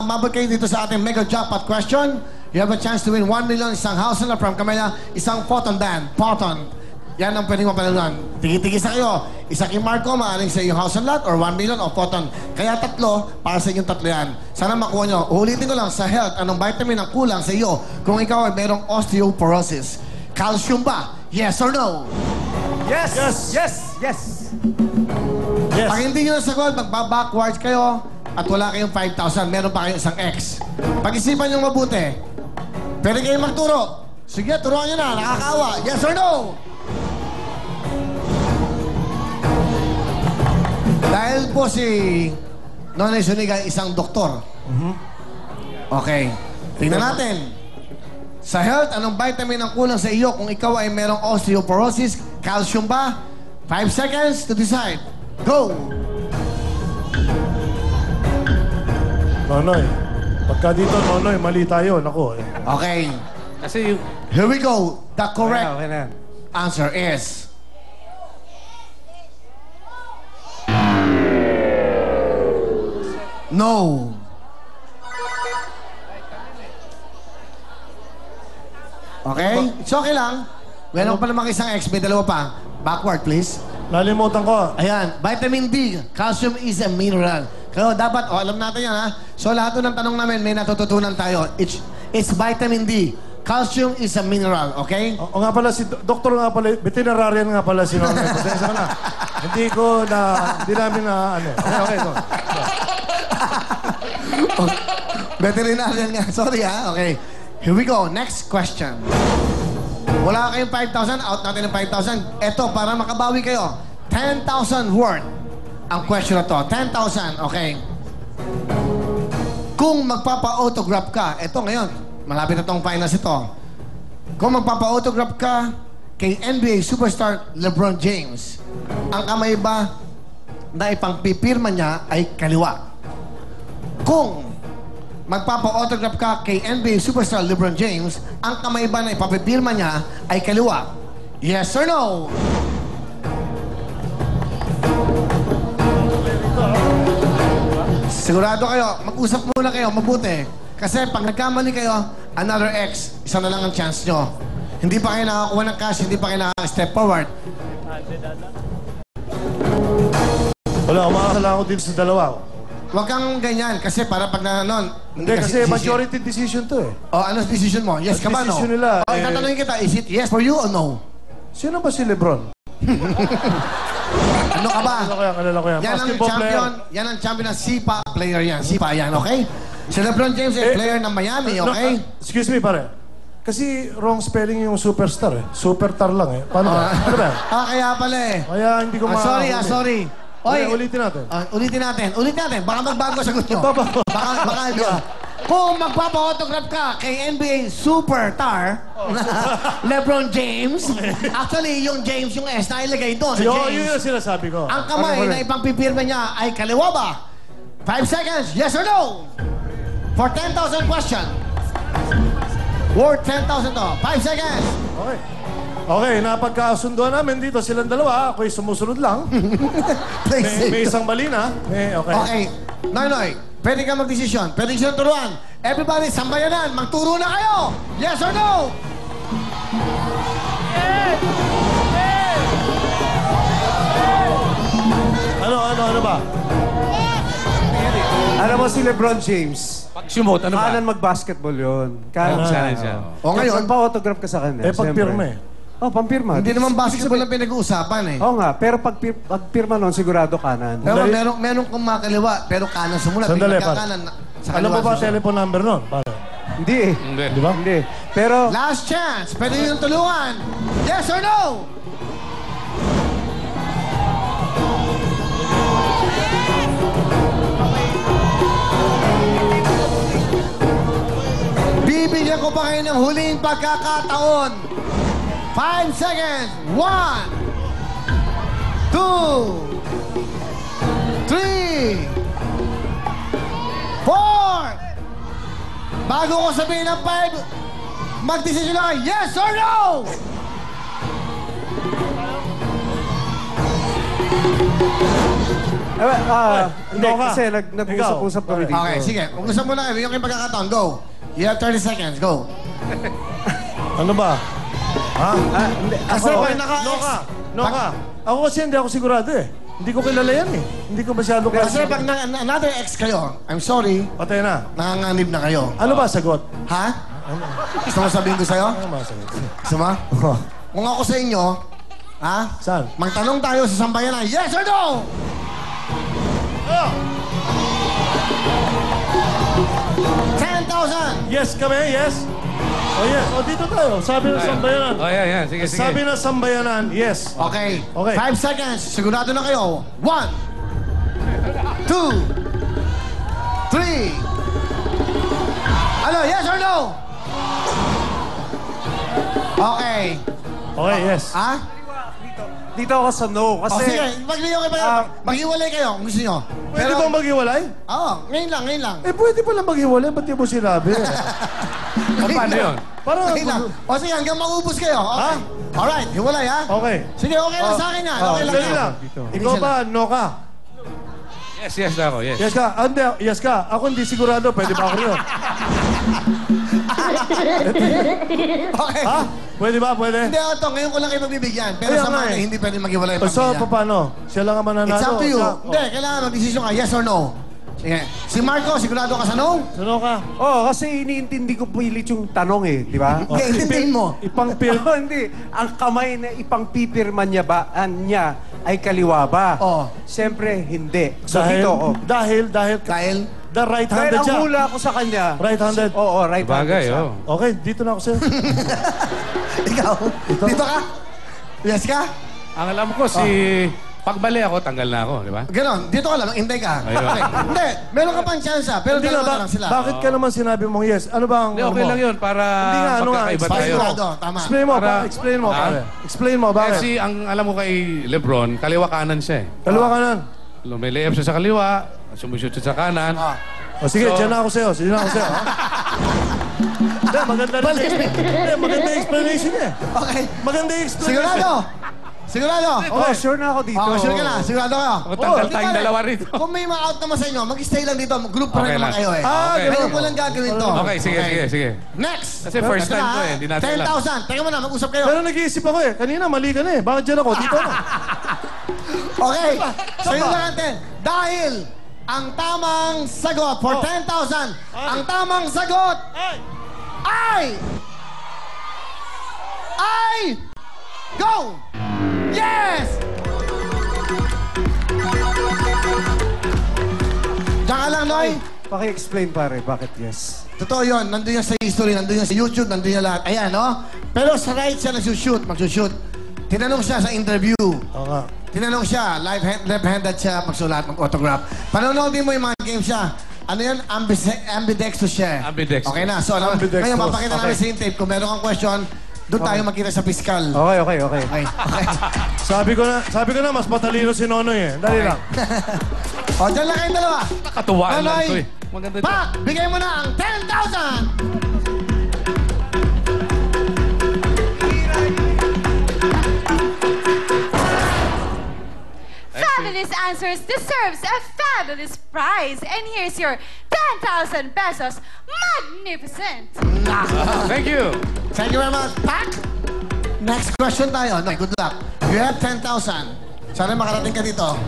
mabot kayo dito sa ating mega jackpot question. You have a chance to win 1 million, isang house lot from Camela, isang photon band. Photon. Yan ang pwedeng mapanalunan. Tigi-tigi sa kayo. Isa kay Marco, maaring sa iyong house lot or 1 million o photon. Kaya tatlo, para sa inyong tatlo yan. Sana makuha nyo. Ulitin ko lang sa health, anong vitamin ang kulang sa iyo kung ikaw ay merong osteoporosis? Calcium ba? Yes or no? Yes! Yes! Yes! Yes! Yes. Pag hindi nyo nasagot, magbabackwards kayo at wala kayong 5,000. Meron pa kayong isang X. Pag-isipan nyo mabuti. Pwede kayong magturo. Sige, turuan nyo na. Nakakaawa. Yes or no? Dahil po si Nonay Zuniga isang doktor. Okay. Tingnan natin. Sa health, anong vitamin ang kulang sa iyo kung ikaw ay merong osteoporosis? Calcium ba? 5 seconds to decide. Go! Nonoy. Pagka dito, Nonoy, mali tayo. Naku. Okay. Kasi yung... Here we go. The correct Okay na. answer is... No. Okay? It's okay lang. Meron pa naman isang X. May dalawa pa. Backward, please. Nalimutan ko. Ayan. Vitamin D. Calcium is a mineral. Kaya dapat, alam natin yan, ha? So, lahat ng tanong namin, may natututunan tayo. It's vitamin D. Calcium is a mineral, okay? O nga pala, si doktor nga pala, veterinarian nga pala si Nonoy. Pasensya ka na. Hindi namin na, ano. Okay, go. Veterinarian nga. Sorry, ha? Okay. Here we go. Next question. Wala kayong 5,000. Out natin ng 5,000. Ito, para makabawi kayo. 10,000 worth ang question na to. 10,000. Okay. Kung magpapa-autograph ka, ito ngayon, malapit na tong finals ito. Kung magpapa-autograph ka kay NBA superstar LeBron James, ang kamay ba na ipangpipirma niya ay kaliwa? Kung magpapa-autograph ka kay NBA superstar LeBron James, ang kamay ba na ipapipirma niya ay kaliwa? Yes or no? Sigurado kayo, mag-usap muna kayo, mabuti. Kasi pag nagkamali kayo, another X, isa na lang ang chance nyo. Hindi pa kayo nakakuha ng cash, hindi pa kayo nakaka-step forward. Wala, umakakala ako din sa dalawa. Huwag kang ganyan, kasi para pag nanon... Hindi, kasi majority decision to eh. O, ano decision mo? Yes ka ba, no? Decision nila, O, tatanungin kita, is it yes for you or no? Sino ba si Lebron? Ano ka ba? Kalala ko yan. Yan ang Basketball champion, player. yan ang champion ng SIPA player yan. SIPA yan, okay? Si LeBron James ay player ng Miami, okay? Excuse me, pare. Kasi wrong spelling yung superstar eh. Superstar lang eh. Paano ba? Ano ba? Kaya pala eh. Kaya hindi ko Sorry. Oy, ulitin natin. Ulitin natin. Baka magbago sagot nyo. Magbabago. Baka yun. Kung magpapa-autograph ka kay NBA superstar, LeBron James, actually, yung James, yung S na ilagay doon. Yun yung sinasabi ko. Ang kamay na ipangpipirma niya ay kaliwa ba? 5 seconds, yes or no? For 10,000 question. Worth 10,000 to. 5 seconds. Okay. Okay, napagkasunduan namin dito silang dalawa. Ako'y sumusunod lang. may isang mali na. Okay. Okay. Noy, pwede ka magdesisyon. Pwede silang turuan. Everybody, sambayanan. Magturo na kayo. Yes or no? Yes! Yes! Ano ba? Alam mo si LeBron James, Pag-sumot, ano ba? kanan mag-basketball yun. Kanan siya. O ngayon, pa-autograph ka sa kanya. Pagpirma eh. Oh, pampirma. hindi naman basketball ang pinag-uusapan eh. Oo nga, pero pagpirma nun, sigurado kanan. Pero meron kung makaliwa, pero kanan sumulat. Sandali, Kanan, sa Alam mo kaliwa ba susunod. telephone number nun? Pare. Hindi eh. Di ba? Hindi. Pero, Last chance. Pwede yung tulungan. Yes or no? Bibigyan ko pa kayo ng huling pagkakataon. 5 seconds. 1, 2, 3, 4. Bago ko sabihin ng 5, mag-decision na kayo. Yes or no? Hindi, Noka. kasi nag-usap-usap kami dito. Okay, sige. Kung gusto mo na kayo, yung pagkakataon, go. You have 30 seconds, go. Ano ba? Ha? Hindi, Kasi ako, pag naka-ex... Noka. Ako kasi hindi ako sigurado eh. Hindi ko kilala yan eh. Hindi ko masyado Kasi pag another ex kayo, I'm sorry, Patay na. nanganganib na kayo. Ano ba sagot? Ha? Gusto mo sabihin ko sa'yo? Ano ba sagot? Gusto mo? Kung ako sa inyo, ha? Saan? Magtanong tayo sa sambayanan, yes or no? Oh! 10,000! Yes kami, yes. Oh yes. O dito tayo. Sabi ng sambayanan. Oh, yan. Sige, sige. Sabi ng sambayanan, yes. Okay. Okay. 5 seconds. Sigurado na kayo. 1, 2, 3. Ano, yes or no? Okay. Okay, yes. Ha? dito ako sa no. O Kasi, sige, maghiwalay kayo kung gusto nyo. Pwede bang maghiwalay? Oo, ngayon lang. Eh, pwede pala maghiwalay. Ba't di mo sinabi? Paano yun? Parang... Ngayon lang. O sige, hanggang maubos kayo. Okay. Alright, hiwalay ha? Okay. Sige, okay lang sa akin yan. Okay lang Dali yan. lang. Ikaw ba, no ka? Yes na ako, yes. Yes ka? Hindi, yes ka. Ako hindi sigurado. Pwede ba ako rin? Okay. Ha? Pwede ba? Pwede? Hindi, ito, ngayon ko lang kayo magbibigyan. Pero Kaya sa nga mga eh. hindi pwede maghiwalay O, ang so, pamilya. paano? Siya lang ang mananalo. It's up to you. Siya- Hindi, kailangan mag-desisyon ka, yes or no. Sige. Si Marco, sigurado ka sa no? Ano ka? kasi iniintindi ko pilit yung tanong eh, di ba? Hindi, intindihin mo. Ipang-pil... Pero hindi. Ang kamay na ipangpipirma niya ba, niya ay kaliwa ba? Oo. Siyempre, hindi. So Dahil, dito ako. dahil, Kyle? the Dahil right-handed ang siya. hula ko sa kanya. Right-handed. Oo, right-handed Bagay, siya. oh. Okay, dito na ako sa'yo. Ikaw? Dito ka? Yes ka? Ang alam ko, si... Pagbali ako, tanggal na ako, di ba? Ganon, dito ka lang, hintay ka. Ayun. Okay. Hindi, meron ka pang chance pero Hindi dalawa nga, na lang sila. bakit ka naman sinabi mong yes? Ano ba ang... Hindi, okay ano mo? lang yun para Hindi nga, ano nga, magkakaiba tayo. Sigurado, tama. Explain mo, Para- explain mo, Ha? pare. Explain mo, bakit? Kasi ang alam ko kay Lebron, kaliwa kanan siya eh. Kaliwa kanan. Lumilayap siya sa kaliwa, sumushoot siya sa kanan. Ah. O sige, So- dyan na ako sa'yo. Dyan na ako sa'yo. ha? Hindi, maganda rin. Hindi, maganda yung explanation niya. Okay. Maganda yung explanation. Sigurado? Sigurado? Oh, sure na ako dito. Okay, sure ka na. Sigurado ka. O, tanggal di tayong ba, dalawa rito. Kung may ma-out naman sa inyo, mag-stay lang dito. Group pa Okay rin naman lang. kayo eh. Okay. Ngayon ko lang gagawin to. Okay, sige. Next. Kasi first Ito time na, ko eh, hindi natin alam. 10,000. Teka muna, mag-usap kayo. Pero nag-iisip ako eh. Kanina, mali ka na eh. Bakit dyan ako? Dito na. Okay. Sa'yo lang natin. Dahil ang tamang sagot for 10,000, ang tamang sagot ay go! Yes! Diyan ka lang, Noy. Paki-explain pare, bakit yes? Totoo yun. Nandun yan sa history, nandun yan sa YouTube, nandun yan lahat. Ayan, no? Pero sa right siya magsushoot. Tinanong siya sa interview. Oo nga. Tinanong siya, left-handed siya, magsulat, mag-autograph. Panonoodin mo yung mga games siya. Ano yan? Ambidextrous siya. Ambidextrous. Okay na. So, Ambidextrous. ngayon, papakita namin Okay. sa tape. Kung meron kang question, doon tayo magkita sa fiscal. Okay. Okay. Sabi ko na, mas matalino si Nonoy eh. Dali lang. O, dyan lang kayong dalawa. Katuwaan lang Nonoy, to eh. Maganda to. Pak, bigay mo na ang 10,000! Fabulous answers deserves a fabulous prize. And here's your 10,000 pesos. Magnificent! Thank you. Thank you very much. Pak! Next question tayo. No, good luck. You have 10,000. Sana makarating ka dito.